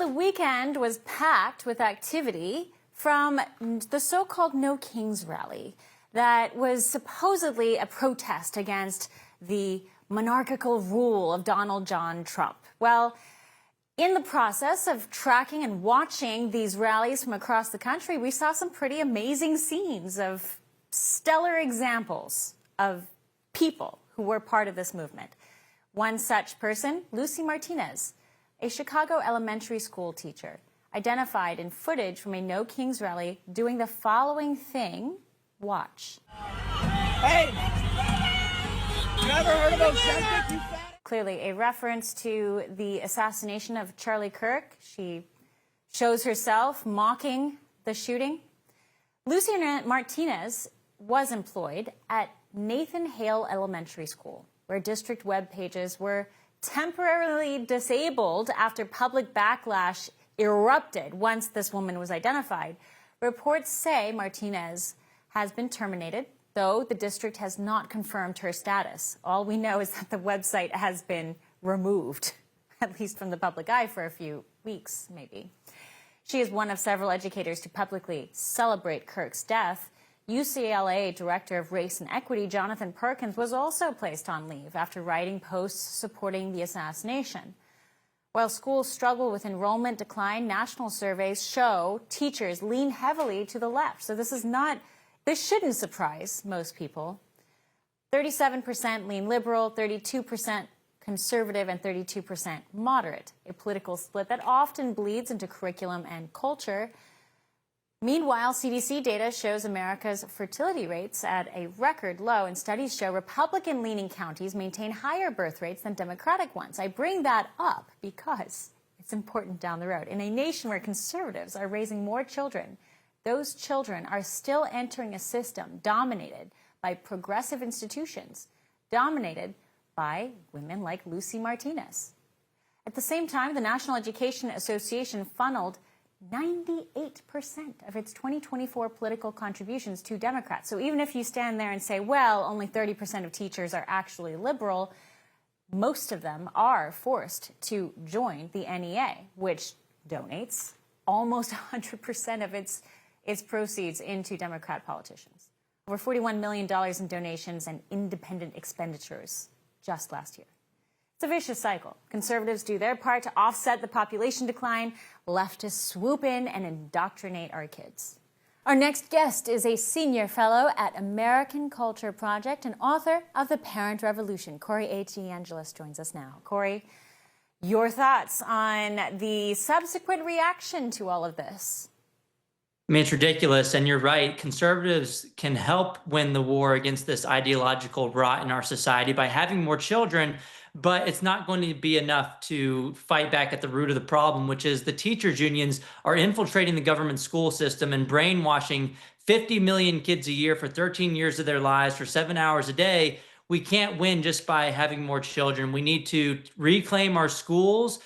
the weekend was packed with activity from the so-called No Kings rally that was supposedly a protest against the monarchical rule of Donald John Trump. Well, in the process of tracking and watching these rallies from across the country, we saw some pretty amazing scenes of stellar examples of people who were part of this movement. One such person, Lucy Martinez, a Chicago elementary school teacher, identified in footage from a No Kings rally doing the following thing. Watch. Hey! You ever heard of Ozempic, you fat? Clearly a reference to the assassination of Charlie Kirk. She shows herself mocking the shooting. Lucy Martinez was employed at Nathan Hale Elementary School, where district web pages were temporarily disabled after public backlash erupted once this woman was identified. Reports say Martinez has been terminated, though the district has not confirmed her status. All we know is that the website has been removed, at least from the public eye, for a few weeks, maybe. She is one of several educators to publicly celebrate Kirk's death. UCLA Director of Race and Equity Jonathan Perkins was also placed on leave after writing posts supporting the assassination. While schools struggle with enrollment decline, national surveys show teachers lean heavily to the left. So this shouldn't surprise most people. 37% lean liberal, 32% conservative, and 32% moderate, a political split that often bleeds into curriculum and culture. Meanwhile, CDC data shows America's fertility rates at a record low, and studies show Republican-leaning counties maintain higher birth rates than Democratic ones. I bring that up because it's important down the road. In a nation where conservatives are raising more children, those children are still entering a system dominated by progressive institutions, dominated by women like Lucy Martinez. At the same time, the National Education Association funneled 98% of its 2024 political contributions to Democrats. So even if you stand there and say, well, only 30% of teachers are actually liberal, most of them are forced to join the NEA, which donates almost 100% of its proceeds into Democrat politicians. Over $41 million in donations and independent expenditures just last year. It's a vicious cycle. Conservatives do their part to offset the population decline. Leftists swoop in and indoctrinate our kids. Our next guest is a senior fellow at American Culture Project and author of The Parent Revolution. Corey H. DeAngelis joins us now. Corey, your thoughts on the subsequent reaction to all of this? I mean, it's ridiculous, and you're right. Conservatives can help win the war against this ideological rot in our society by having more children, but it's not going to be enough to fight back at the root of the problem, which is the teachers' unions are infiltrating the government school system and brainwashing 50 million kids a year for 13 years of their lives for 7 hours a day. We can't win just by having more children. We need to reclaim our schools.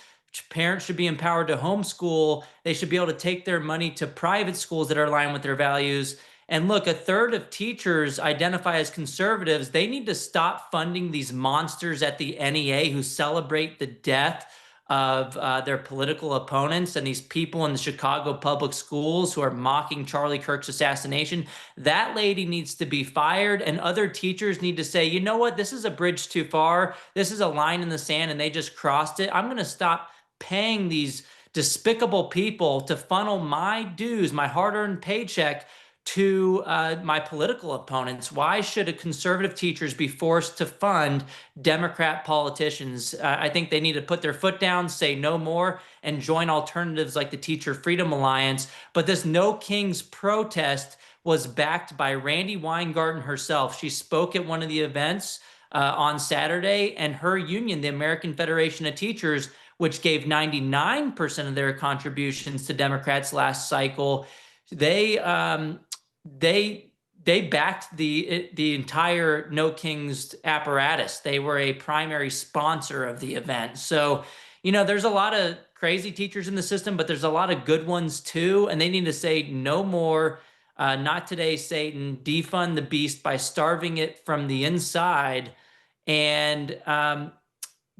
Parents should be empowered to homeschool. They should be able to take their money to private schools that are aligned with their values. And look, a third of teachers identify as conservatives. They need to stop funding these monsters at the NEA who celebrate the death of their political opponents and these people in the Chicago public schools who are mocking Charlie Kirk's assassination. That lady needs to be fired, and other teachers need to say, you know what, this is a bridge too far. This is a line in the sand and they just crossed it. I'm going to stop paying these despicable people to funnel my dues, my hard-earned paycheck, to my political opponents. Why should conservative teachers be forced to fund Democrat politicians? I think they need to put their foot down, say no more, and join alternatives like the Teacher Freedom Alliance. But this No Kings protest was backed by Randi Weingarten herself. She spoke at one of the events on Saturday, and her union, the American Federation of Teachers, which gave 99% of their contributions to Democrats last cycle, they backed the entire No Kings apparatus. They were a primary sponsor of the event. So, you know, there's a lot of crazy teachers in the system, but there's a lot of good ones too. And they need to say no more, not today, Satan, defund the beast by starving it from the inside. And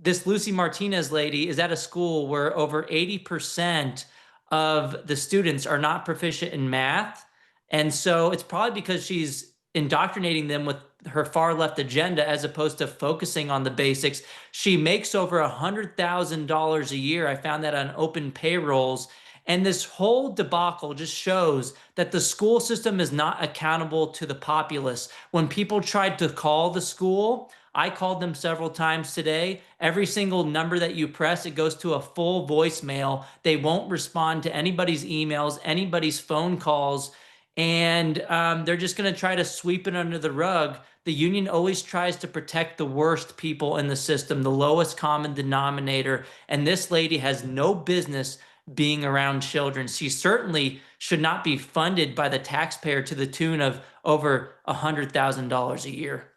this Lucy Martinez lady is at a school where over 80% of the students are not proficient in math. And so it's probably because she's indoctrinating them with her far left agenda as opposed to focusing on the basics. She makes over $100,000 a year. I found that on open payrolls. And this whole debacle just shows that the school system is not accountable to the populace. When people tried to call the school, I called them several times today. Every single number that you press, it goes to a full voicemail. They won't respond to anybody's emails, anybody's phone calls, and they're just going to try to sweep it under the rug. The union always tries to protect the worst people in the system, the lowest common denominator, and this lady has no business being around children. She certainly should not be funded by the taxpayer to the tune of over $100,000 a year.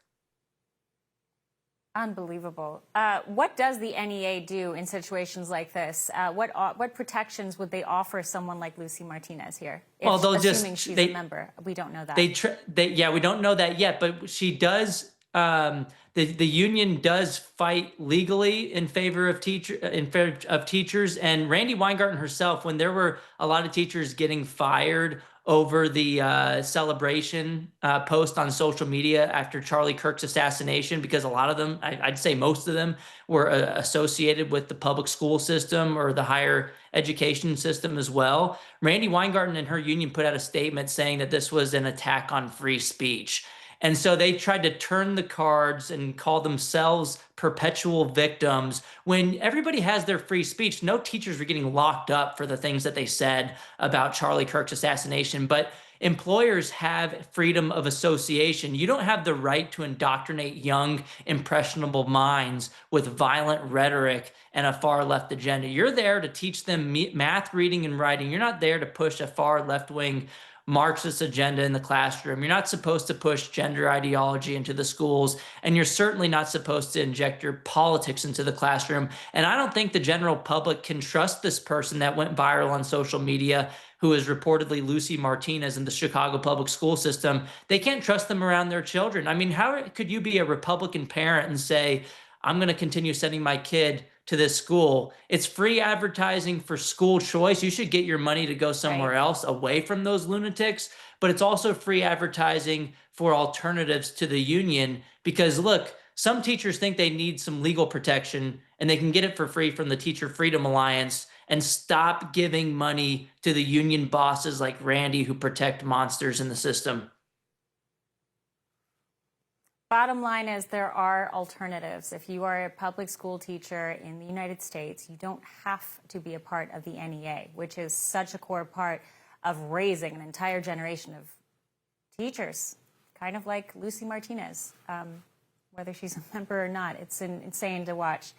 Unbelievable. What does the NEA do in situations like this? What protections would they offer someone like Lucy Martinez here? Well, they'll assuming she's a member. We don't know that. Yeah, we don't know that yet, but she does. The union does fight legally in favor of teachers, and Randy Weingarten herself, when there were a lot of teachers getting fired over the celebration post on social media after Charlie Kirk's assassination, because a lot of them, I'd say most of them, were associated with the public school system or the higher education system as well. Randy Weingarten and her union put out a statement saying that this was an attack on free speech. And so they tried to turn the cards and call themselves perpetual victims when everybody has their free speech. No teachers were getting locked up for the things that they said about Charlie Kirk's assassination, but employers have freedom of association. You don't have the right to indoctrinate young, impressionable minds with violent rhetoric and a far left agenda. You're there to teach them math, reading, and writing. You're not there to push a far left-wing Marxist agenda in the classroom. You're not supposed to push gender ideology into the schools, and you're certainly not supposed to inject your politics into the classroom. And I don't think the general public can trust this person that went viral on social media, who is reportedly Lucy Martinez in the Chicago public school system. They can't trust them around their children. I mean, how could you be a Republican parent and say, I'm going to continue sending my kid to this school? It's free advertising for school choice. You should get your money to go somewhere else away from those lunatics, but it's also free advertising for alternatives to the union, because look, some teachers think they need some legal protection and they can get it for free from the Teacher Freedom Alliance, and stop giving money to the union bosses like Randy who protect monsters in the system. Bottom line is there are alternatives. If you are a public school teacher in the United States, you don't have to be a part of the NEA, which is such a core part of raising an entire generation of teachers, kind of like Lucy Martinez, whether she's a member or not. It's insane to watch.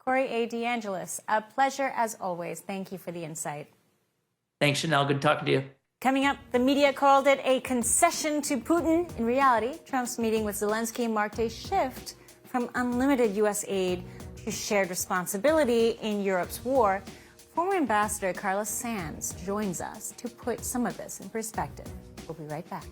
Corey A. DeAngelis, a pleasure as always. Thank you for the insight. Thanks, Chanel. Good talking to you. Coming up, the media called it a concession to Putin. In reality, Trump's meeting with Zelensky marked a shift from unlimited U.S. aid to shared responsibility in Europe's war. Former Ambassador Carlos Sanz joins us to put some of this in perspective. We'll be right back.